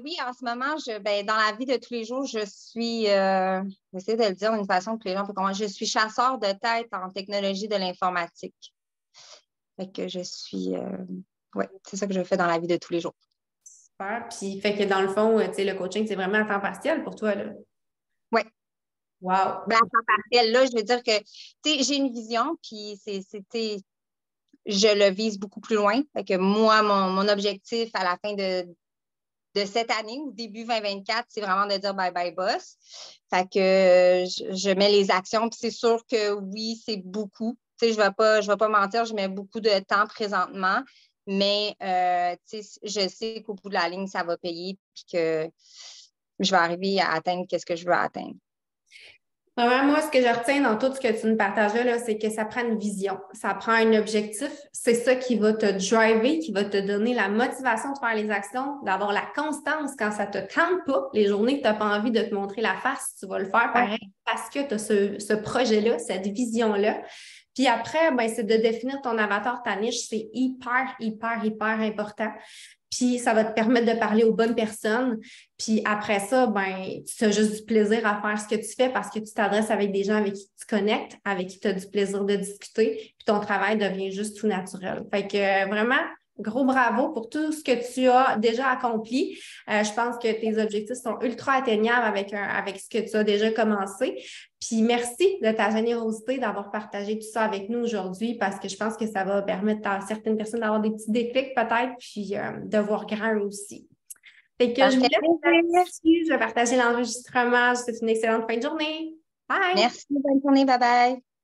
Oui, en ce moment, dans la vie de tous les jours, je suis, je vais essayer de le dire d'une façon que les gens peuvent comprendre, je suis chasseur de tête en technologie de l'informatique. Fait que je suis, c'est ça que je fais dans la vie de tous les jours. Super. Puis, fait que dans le fond, tu sais, le coaching, c'est vraiment à temps partiel pour toi, là? Oui. Wow. À temps partiel, là, je veux dire que, tu sais, j'ai une vision, puis je le vise beaucoup plus loin. Fait que moi, mon objectif à la fin de cette année ou début 2024, c'est vraiment de dire bye-bye boss. Fait que je mets les actions, puis c'est sûr que oui, c'est beaucoup. Tu sais, je vais pas mentir, je mets beaucoup de temps présentement, mais je sais qu'au bout de la ligne, ça va payer, puis que je vais arriver à atteindre ce que je veux atteindre. Vraiment, moi, ce que je retiens dans tout ce que tu nous partages là, c'est que ça prend une vision, ça prend un objectif. C'est ça qui va te driver, qui va te donner la motivation de faire les actions, d'avoir la constance quand ça te tente pas. Les journées que tu n'as pas envie de te montrer la face, tu vas le faire pareil parce que tu as ce projet-là, cette vision-là. Puis après, ben, c'est de définir ton avatar, ta niche. C'est hyper, hyper, hyper important. Puis ça va te permettre de parler aux bonnes personnes. Puis après ça, ben, tu as juste du plaisir à faire ce que tu fais parce que tu t'adresses avec des gens avec qui tu connectes, avec qui tu as du plaisir de discuter. Puis ton travail devient juste tout naturel. Fait que vraiment, gros bravo pour tout ce que tu as déjà accompli. Je pense que tes objectifs sont ultra atteignables avec ce que tu as déjà commencé. Puis merci de ta générosité d'avoir partagé tout ça avec nous aujourd'hui parce que je pense que ça va permettre à certaines personnes d'avoir des petits déclics peut-être, puis de voir grand aussi. Fait que je vous laisse là-dessus. Je vais partager l'enregistrement. Je vous souhaite une excellente fin de journée. Bye! Merci, bonne journée, bye bye!